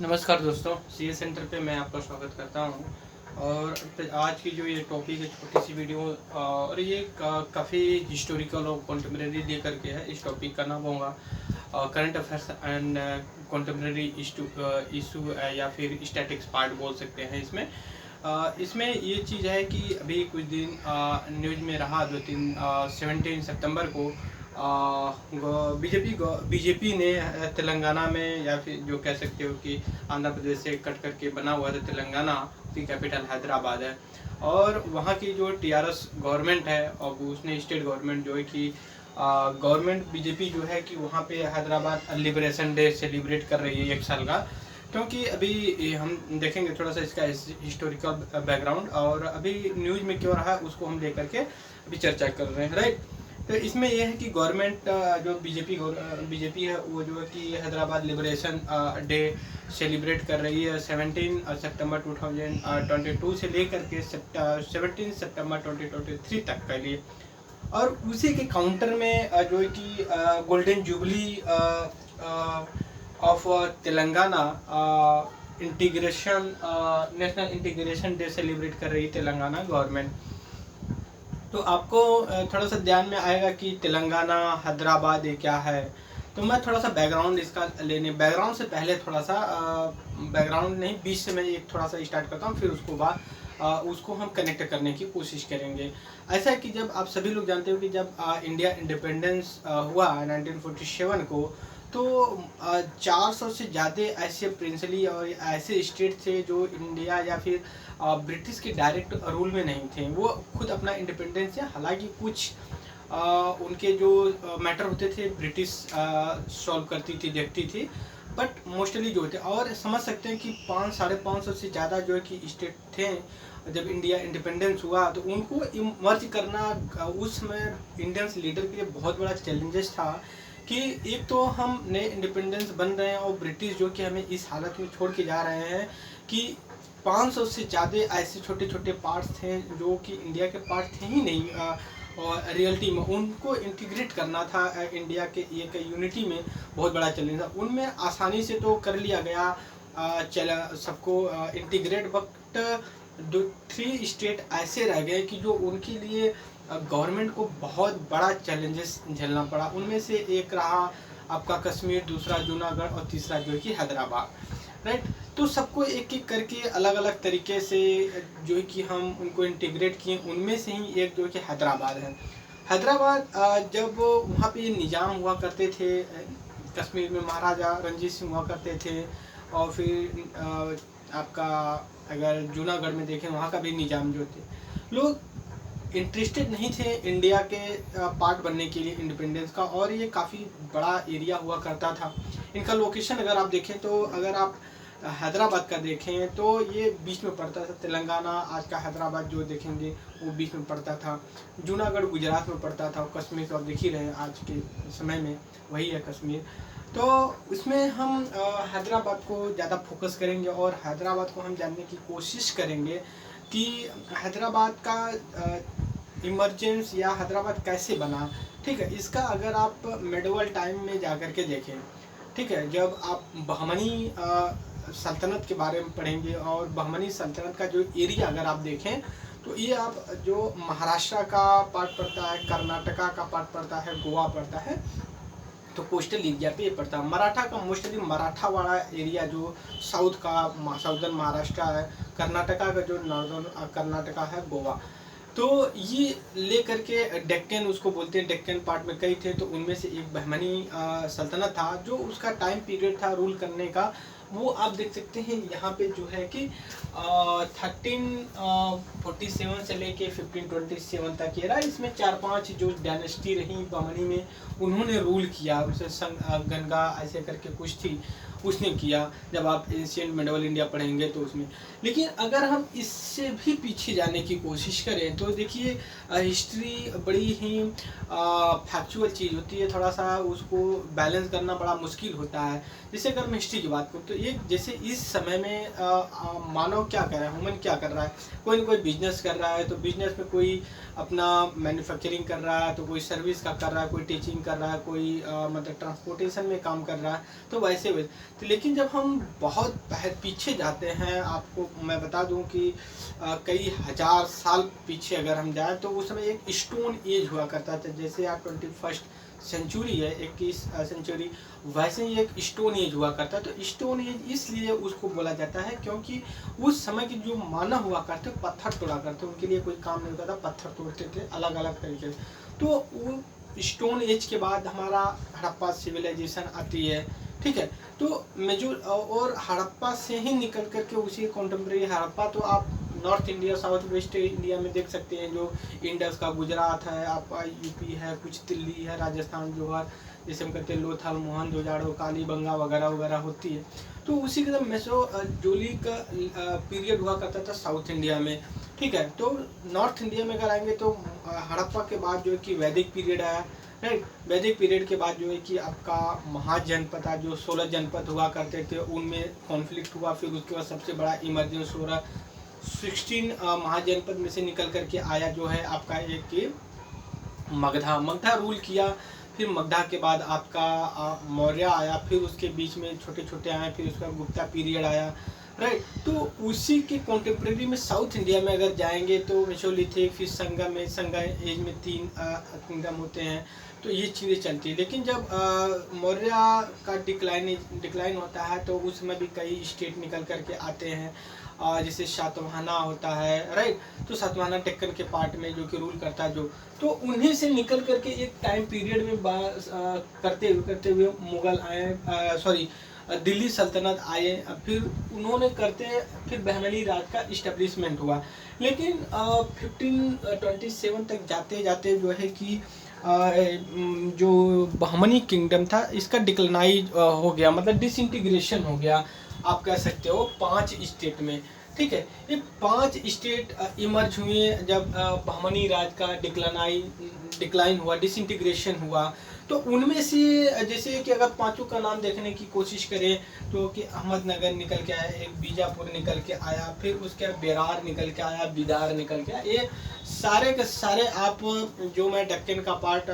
नमस्कार दोस्तों, CA centre पे मैं आपका स्वागत करता हूँ। और आज की जो ये टॉपिक है, छोटी सी वीडियो, और ये काफ़ी हिस्टोरिकल और कॉन्टेम्प्रेरी दे करके है। इस टॉपिक का नाम होगा current affairs and contemporary issue, या फिर स्टैटिक्स पार्ट बोल सकते हैं इसमें। इसमें ये चीज़ है कि अभी कुछ दिन न्यूज़ में रहा, 17 सितंबर को बीजेपी ने तेलंगाना में, या फिर जो कह सकते हो कि आंध्र प्रदेश से कट करके बना हुआ था तेलंगाना, की कैपिटल हैदराबाद है। और वहाँ की जो टीआरएस गवर्नमेंट है, और उसने स्टेट गवर्नमेंट जो है कि गवर्नमेंट बीजेपी जो है कि वहाँ पे हैदराबाद लिबरेशन डे सेलिब्रेट कर रही है 1 साल का। क्योंकि अभी हम देखेंगे थोड़ा सा इसका हिस्टोरिकल बैकग्राउंड, और अभी न्यूज़ में क्यों रहा उसको हम लेकर के अभी चर्चा कर रहे हैं, राइट। तो इसमें यह है कि गवर्नमेंट जो बीजेपी है वो जो है कि हैदराबाद लिबरेशन डे सेलिब्रेट कर रही है 17 सितंबर 2022 से लेकर के 17 सितंबर 2023 तक के लिए। और उसी के काउंटर में जो है कि golden jubilee of Telangana integration national integration day celebrate कर रही तेलंगाना गवर्नमेंट। तो आपको थोड़ा सा ध्यान में आएगा कि तेलंगाना हैदराबाद ये क्या है। तो मैं थोड़ा सा बैकग्राउंड इसका बैकग्राउंड से पहले थोड़ा सा बैकग्राउंड नहीं, बीच से मैं एक थोड़ा सा स्टार्ट करता हूँ, फिर उसको बाद उसको हम कनेक्ट करने की कोशिश करेंगे। ऐसा है कि जब आप सभी लोग जानते हो कि जब इंडिया इंडिपेंडेंस हुआ 1947 को, तो 400 से ज़्यादा ऐसे प्रिंसली और ऐसे स्टेट थे जो इंडिया या फिर ब्रिटिश के डायरेक्ट रूल में नहीं थे। वो खुद अपना इंडिपेंडेंस है, हालांकि कुछ उनके जो मैटर होते थे ब्रिटिश सॉल्व करती थी, देखती थी, बट मोस्टली जो थे, और समझ सकते हैं कि 500-550 से ज़्यादा जो है कि स्टेट थे। जब इंडिया इंडिपेंडेंस हुआ तो उनको इमर्ज करना उस समय इंडियंस लीडर के लिए बहुत बड़ा चैलेंजेस था कि एक तो हम नए इंडिपेंडेंस बन रहे हैं और ब्रिटिश जो कि हमें इस हालत में छोड़ के जा रहे हैं कि 500 से ज़्यादा ऐसे छोटे छोटे पार्ट्स थे जो कि इंडिया के पार्ट थे ही नहीं, और रियलिटी में उनको इंटीग्रेट करना था इंडिया के एक यूनिटी में बहुत बड़ा चैलेंज था। उनमें आसानी से तो कर लिया गया सबको इंटीग्रेट, बट 3 स्टेट ऐसे रह गए कि जो उनके लिए गवर्नमेंट को बहुत बड़ा चैलेंजेस झेलना पड़ा। उनमें से एक रहा आपका कश्मीर, दूसरा जूनागढ़, और तीसरा जो है कि हैदराबाद, राइट। तो सबको एक एक करके अलग अलग तरीके से जो है कि हम उनको इंटीग्रेट किए। उनमें से ही एक जो है कि हैदराबाद है। हैदराबाद जब वहाँ पे निज़ाम हुआ करते थे, कश्मीर में महाराजा रंजीत सिंह हुआ करते थे, और फिर आपका अगर जूनागढ़ में देखें वहाँ का भी निज़ाम जो थे, लोग इंटरेस्टेड नहीं थे इंडिया के पार्ट बनने के लिए इंडिपेंडेंस का, और ये काफ़ी बड़ा एरिया हुआ करता था। इनका लोकेशन अगर आप देखें तो, अगर आप हैदराबाद का देखें तो ये बीच में पड़ता था। तेलंगाना आज का हैदराबाद जो देखेंगे वो बीच में पड़ता था। जूनागढ़ गुजरात में पड़ता था, और कश्मीर तो आप देख ही रहे हैं आज के समय में वही है कश्मीर। तो इसमें हम हैदराबाद को ज़्यादा फोकस करेंगे, और हैदराबाद को हम जानने की कोशिश करेंगे कि हैदराबाद का इमरजेंस या हैदराबाद कैसे बना। ठीक है, इसका अगर आप मेडोवल टाइम में जा कर के देखें, ठीक है, जब आप बहमनी सल्तनत के बारे में पढ़ेंगे, और बहमनी सल्तनत का जो एरिया अगर आप देखें तो ये आप जो महाराष्ट्र का पार्ट पड़ता है, कर्नाटका का पार्ट पड़ता है, गोवा पड़ता है, तो कोस्टल एरिया पे ये पड़ता है। मराठा का मोस्टली मराठा वाला एरिया जो साउथ का साउदर्न महाराष्ट्र है, कर्नाटका का जो नॉर्दर्न कर्नाटका है, गोवा। तो ये ले करके डेक्कन उसको बोलते हैं, डेक्कन पार्ट में कई थे, तो उनमें से एक बहमनी सल्तनत था जो उसका टाइम पीरियड था रूल करने का। वो आप देख सकते हैं यहाँ पे जो है कि 1347 से लेके 1527 तक ये रहा। इसमें 4-5 जो डायनेस्टी रही बहमनी में, उन्होंने रूल किया। उनसे गंगा ऐसे करके कुछ थी, उसने किया। जब आप एशियन मिडल इंडिया पढ़ेंगे तो उसमें, लेकिन अगर हम इससे भी पीछे जाने की कोशिश करें तो देखिए हिस्ट्री बड़ी ही फैक्चुअल चीज़ होती है, थोड़ा सा उसको बैलेंस करना बड़ा मुश्किल होता है। जैसे अगर मैं हिस्ट्री की बात करूँ तो ये जैसे इस समय में मानव क्या कर रहा है, ह्यूमन क्या कर रहा है, कोई ना कोई बिजनेस कर रहा है, तो बिजनेस में कोई अपना मैन्युफैक्चरिंग कर रहा है, तो कोई सर्विस का कर रहा है, कोई टीचिंग कर रहा है, कोई मतलब ट्रांसपोर्टेशन में काम कर रहा है, तो वैसे तो लेकिन जब हम बहुत पीछे जाते हैं, आपको मैं बता दूं कि कई हजार साल पीछे अगर हम जाएं तो उस समय एक स्टोन एज हुआ करता था। जैसे आप 21st सेंचुरी है, 21 सेंचुरी, वैसे ही एक स्टोन एज हुआ करता है। तो स्टोन एज इसलिए उसको बोला जाता है क्योंकि उस समय के जो मानव हुआ करते पत्थर तोड़ा करते, उनके लिए कोई काम नहीं होता था, पत्थर तोड़ते थे अलग अलग तरीके से। तो वो स्टोन एज के बाद हमारा हड़प्पा सिविलाइजेशन आती है, ठीक है। तो मेजूर और हड़प्पा से ही निकल करके उसी कॉन्टेम्प्रेरी हड़प्पा तो आप north India, south west India में देख सकते हैं, जो इंडस का गुजरात है, आपका यूपी है, कुछ दिल्ली है, राजस्थान जो है, जैसे हम कहते हैं लोथल, मोहनजोदड़ो, कालीबंगा वगैरह वगैरह होती है। तो उसी के तरह मेसोजोलिक पीरियड हुआ करता था साउथ इंडिया में, ठीक है। तो नॉर्थ इंडिया में अगर आएंगे तो हड़प्पा के बाद जो है कि वैदिक पीरियड आया, राइट। वैदिक पीरियड के बाद जो है कि आपका महाजनपद, जो 16 जनपद हुआ करते थे, उनमें कॉन्फ्लिक्ट हुआ। फिर उसके बाद सबसे बड़ा इमर्जेंस 16 महाजनपद में से निकल करके आया जो है आपका एक मगधा रूल किया। फिर मगधा के बाद आपका मौर्य आया, फिर उसके बीच में छोटे छोटे आए, फिर उसका गुप्ता पीरियड आया, राइट। तो उसी के कॉन्टेम्प्रेरी में साउथ इंडिया में अगर जाएंगे तो मेसोलिथिक, फिर संगम एज में 3 किंगडम होते हैं। तो ये चीज़ें चलती है। लेकिन जब मौर्य का डिक्लाइन होता है तो उसमें भी कई स्टेट निकल करके आते हैं, जैसे सातवाहना होता है, राइट। तो सातवाहना डेक्कन के पार्ट में जो कि रूल करता है, जो तो उन्हीं से निकल करके एक टाइम पीरियड में करते हुए मुगल आए, दिल्ली सल्तनत आए। फिर उन्होंने फिर बहमनी राज का इस्टेब्लिशमेंट हुआ। लेकिन 1527 तक जाते जाते जो है कि जो बहमनी किंगडम था इसका डिक्लाइनाइज हो गया, मतलब डिसइंटीग्रेशन हो गया, आप कह सकते हो 5 स्टेट में, ठीक है। ये 5 स्टेट इमर्ज हुए जब बहमनी राज का डिक्लाइन हुआ, डिसइंटीग्रेशन हुआ। तो उनमें से जैसे कि अगर 5 का नाम देखने की कोशिश करें तो कि अहमदनगर निकल के आया, एक बीजापुर निकल के आया, फिर उसके बाद बेरार निकल के आया, बिदार निकल के आया। ये सारे के सारे आप जो मैं डेक्कन का पार्ट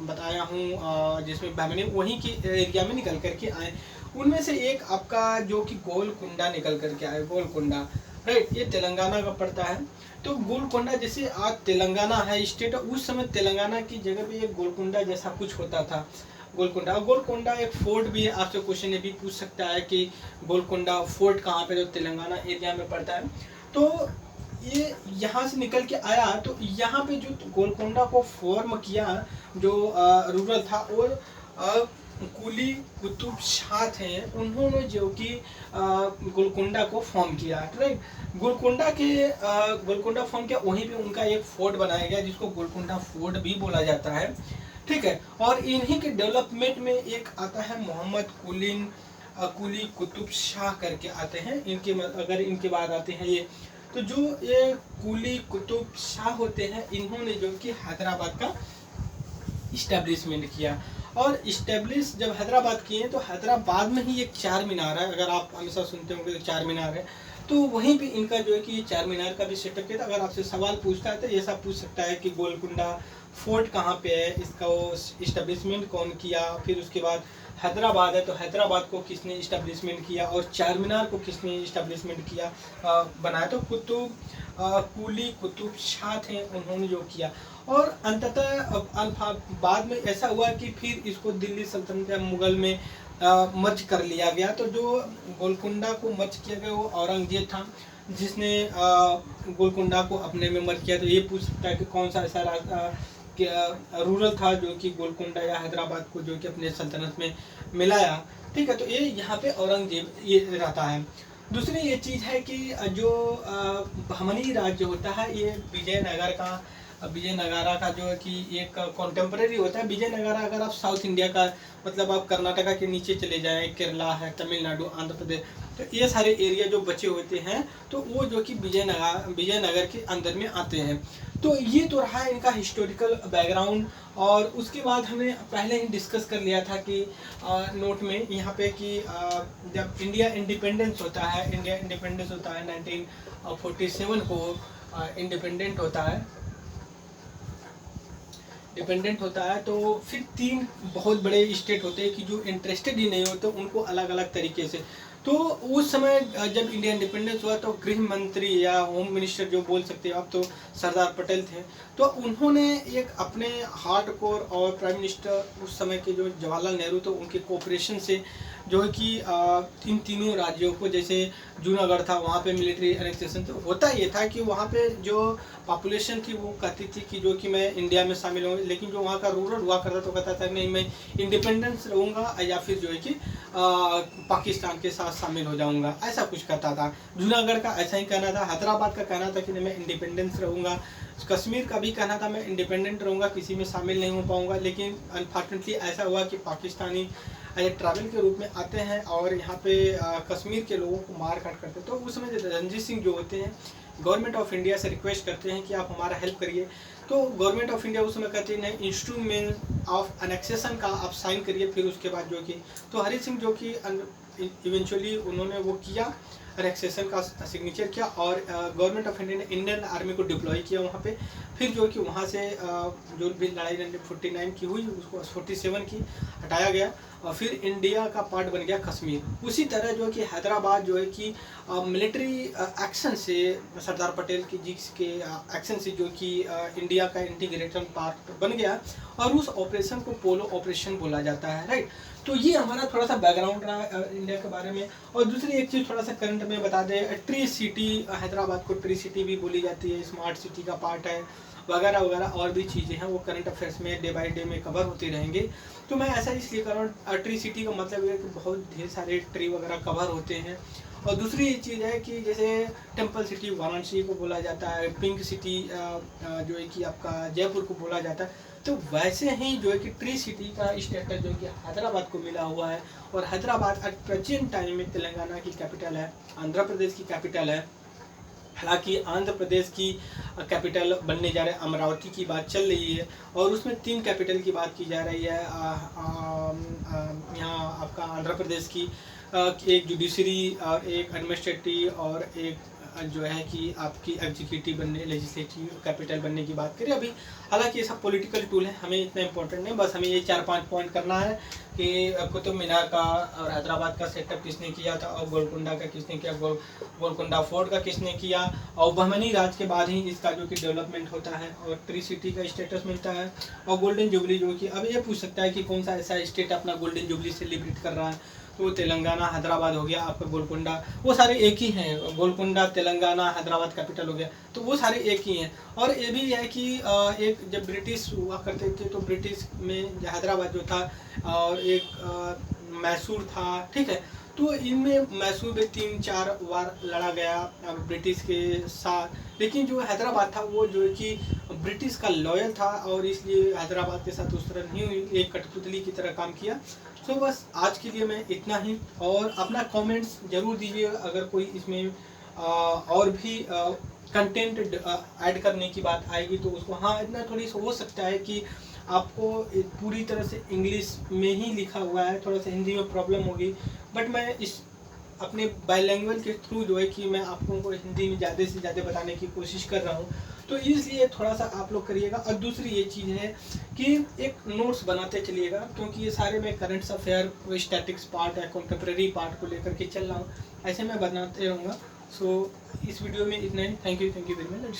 बताया हूँ जिसमें बहमनी वहीं की एरिया में निकल करके आए। उनमें से एक आपका जो कि गोलकुंडा निकल करके आया, गोलकुंडा, राइट। ये तेलंगाना का पड़ता है। तो गोलकुंडा जैसे आज तेलंगाना है स्टेट, उस समय तेलंगाना की जगह पे एक गोलकुंडा जैसा कुछ होता था। गोलकुंडा एक फोर्ट भी है। आपसे क्वेश्चन ये भी पूछ सकता है कि गोलकुंडा फोर्ट कहाँ पे, जो तेलंगाना एरिया में पड़ता है। तो ये यहाँ से निकल के आया। तो यहाँ पे जो गोलकुंडा को फॉर्म किया जो रूरल था, और कुली कुतुब शाह थे, उन्होंने जो कि गोलकुंडा को फॉर्म किया, राइट। गोलकुंडा फॉर्म किया, वहीं पे उनका एक फोर्ट बनाया गया जिसको गोलकुंडा फोर्ट भी बोला जाता है, ठीक है। और इन्हीं के डेवलपमेंट में एक आता है मोहम्मद कुली कुतुब शाह करके आते हैं। अगर इनके बाद आते हैं ये, तो जो ये कुली कुतुब शाह होते हैं, इन्होंने जो कि हैदराबाद का इस्टेब्लिशमेंट किया। और इस्टेब्लिश जब हैदराबाद किए तो हैदराबाद में ही एक 4 मीनार है। अगर आप हमेशा सुनते होंगे तो 4 मीनार है, तो वहीं पे इनका जो है कि 4 मीनार का भी सेटअप किया था। अगर आपसे सवाल पूछता है तो ऐसा पूछ सकता है कि गोलकुंडा फोर्ट कहाँ पे है, इसका वो इस्टेब्लिशमेंट कौन किया, फिर उसके बाद हैदराबाद है तो हैदराबाद को किसने इस्टेब्लिशमेंट किया, और 4 मीनार को किसने इस्टेब्लिशमेंट किया, बनाया। तो कुली कुतुब शाह थे, उन्होंने जो किया। और अंततः बाद में ऐसा हुआ कि फिर इसको दिल्ली सल्तनत या मुगल में मर्ज कर लिया गया। तो जो गोलकुंडा को मर्ज किया गया वो औरंगजेब था, जिसने गोलकुंडा को अपने में मर्ज किया। तो ये पूछ सकता है कि कौन सा ऐसा रूरल था जो कि गोलकुंडा या हैदराबाद को जो कि अपने सल्तनत में मिलाया, ठीक है। तो ये यहाँ पे औरंगजेब ये रहता है। दूसरी ये चीज़ है कि जो बहमनी राज्य होता है, ये विजयनगरा का जो है कि एक कॉन्टेम्प्रेरी होता है। विजयनगरा अगर आप साउथ इंडिया का, मतलब आप कर्नाटका के नीचे चले जाएं, केरला है, तमिलनाडु, आंध्र प्रदेश, तो ये सारे एरिया जो बचे होते हैं तो वो जो कि विजयनगर के अंदर में आते हैं। तो ये तो रहा है इनका हिस्टोरिकल बैकग्राउंड। और उसके बाद हमने पहले ही डिस्कस कर लिया था कि नोट में यहाँ पे कि जब इंडिया इंडिपेंडेंस होता है 1947 को इंडिपेंडेंट होता है तो फिर 3 बहुत बड़े स्टेट होते हैं कि जो इंटरेस्टेड ही नहीं होते, उनको अलग अलग तरीके से। तो उस समय जब इंडिया इंडिपेंडेंस हुआ तो गृह मंत्री या होम मिनिस्टर जो बोल सकते हैं आप, तो सरदार पटेल थे। तो उन्होंने एक अपने हार्डकोर और प्राइम मिनिस्टर उस समय के जो जवाहरलाल नेहरू, तो उनके कोऑपरेशन से जो है कि इन तीनों राज्यों को, जैसे जूनागढ़ था वहाँ पे मिलिट्री एनेक्सेशन, तो होता ये था कि वहाँ पे जो पॉपुलेशन थी वो कहती थी कि जो कि मैं इंडिया में शामिल हूँ, लेकिन जो वहाँ का रूरल हुआ करता तो कहता था नहीं मैं इंडिपेंडेंस रहूँगा या फिर जो है कि पाकिस्तान के साथ शामिल हो जाऊँगा, ऐसा कुछ कहता था। जूनागढ़ का ऐसा ही कहना था, हैदराबाद का कहना था कि नहीं मैं इंडिपेंडेंस रहूँगा, कश्मीर का भी कहना था मैं इंडिपेंडेंट रहूँगा, किसी में शामिल नहीं हो पाऊँगा। लेकिन अनफॉर्चुनेटली ऐसा हुआ कि पाकिस्तानी ट्रैवल के रूप में आते हैं और यहाँ पे कश्मीर के लोगों को मार काट करते हैं। तो उस समय रणजीत सिंह जो होते हैं गवर्नमेंट ऑफ इंडिया से रिक्वेस्ट करते हैं कि आप हमारा हेल्प करिए। तो गवर्नमेंट ऑफ इंडिया उस समय कहती है नहीं, इंस्ट्रूमेंट ऑफ एनेक्सेशन का आप साइन करिए। फिर उसके बाद जो कि तो हरि सिंह जो कि इवेंचुअली उन्होंने वो किया, एनेक्सेशन का सिग्नेचर किया और गवर्नमेंट ऑफ इंडिया ने इंडियन आर्मी को डिप्लॉय किया वहाँ पे। फिर जो कि वहाँ से जो भी लड़ाई 1949 की हुई उसको 47 की हटाया गया और फिर इंडिया का पार्ट बन गया कश्मीर। उसी तरह जो कि हैदराबाद जो है कि मिलिट्री एक्शन से सरदार पटेल की जी के एक्शन से जो कि इंडिया का इंटीग्रेटेड पार्ट बन गया और उस ऑपरेशन को पोलो ऑपरेशन बोला जाता है, राइट। तो ये हमारा थोड़ा सा बैकग्राउंड रहा इंडिया के बारे में। और दूसरी एक चीज़ थोड़ा सा करंट में बता दें, ट्री सिटी, हैदराबाद को ट्री सिटी भी बोली जाती है, स्मार्ट सिटी का पार्ट है, वगैरह वगैरह और भी चीज़ें हैं, वो करंट अफेयर्स में डे बाय डे में कवर होती रहेंगे। तो मैं ऐसा इसलिए कर रहा हूँ, ट्री सिटी का मतलब है कि बहुत ढेर सारे ट्री वगैरह कवर होते हैं। और दूसरी चीज़ है कि जैसे टेम्पल सिटी वाराणसी को बोला जाता है, पिंक सिटी जो है कि आपका जयपुर को बोला जाता है। तो वैसे ही जो है कि ट्री सिटी का स्टेटस जो कि हैदराबाद को मिला हुआ है। और हैदराबाद एट प्रेजेंट टाइम में तेलंगाना की कैपिटल है, आंध्र प्रदेश की कैपिटल है। हालांकि आंध्र प्रदेश की कैपिटल बनने जा रहे हैं, अमरावती की बात चल रही है और उसमें 3 कैपिटल की बात की जा रही है। यहाँ आपका आंध्र प्रदेश की एक जुडिशरी और एक एडमिनिस्ट्रेटिव और एक जो है कि आपकी एग्जीक्यूटिव बनने, लेजिस्लेटिव कैपिटल बनने की बात करें अभी। हालांकि ये सब पॉलिटिकल टूल है, हमें इतना इंपॉर्टेंट नहीं, बस हमें ये 4-5 पॉइंट करना है कि कुतुब मीनार का और हैदराबाद का सेटअप किसने किया था और गोलकुंडा का किसने किया, गोलकुंडा फोर्ट का किसने किया, और बहमनी राज के बाद ही इसका जो कि डेवलपमेंट होता है और ट्री सिटी का स्टेटस मिलता है। और गोल्डन जुबली जो कि अब ये पूछ सकता है कि कौन सा ऐसा स्टेट अपना गोल्डन जुबली सेलिब्रेट कर रहा है, तो तेलंगाना हैदराबाद हो गया आपका, गोलकुंडा, वो सारे एक ही हैं, गोलकुंडा तेलंगाना हैदराबाद कैपिटल हो गया, तो वो सारे एक ही हैं। और ये भी है कि एक जब ब्रिटिश हुआ करते थे तो ब्रिटिश में हैदराबाद जो था और एक मैसूर था, ठीक है। तो इनमें मैसूर में 3-4 बार लड़ा गया ब्रिटिश के साथ, लेकिन जो हैदराबाद था वो जो है कि ब्रिटिश का लॉयल था और इसलिए हैदराबाद के साथ उस तरह नहीं हुई, एक कठपुतली की तरह काम किया। तो बस आज के लिए मैं इतना ही, और अपना कमेंट्स जरूर दीजिए अगर कोई इसमें और भी कंटेंट ऐड करने की बात आएगी तो उसको, हाँ इतना थोड़ी सा हो सकता है कि आपको पूरी तरह से इंग्लिश में ही लिखा हुआ है, थोड़ा सा हिंदी में प्रॉब्लम होगी, बट मैं इस अपने बाइलैंग्वेज के थ्रू जो है कि मैं आप लोगों को हिंदी में ज़्यादा से ज़्यादा बताने की कोशिश कर रहा हूँ, तो इसलिए थोड़ा सा आप लोग करिएगा। और दूसरी ये चीज़ है कि एक नोट्स बनाते चलिएगा, क्योंकि ये सारे मैं करंट अफेयर, स्टैटिक्स पार्ट है, कंटेम्प्रेरी पार्ट को लेकर के चल रहा हूँ, ऐसे मैं बनाते रहूँगा। सो इस वीडियो में इतना ही। Thank you very much.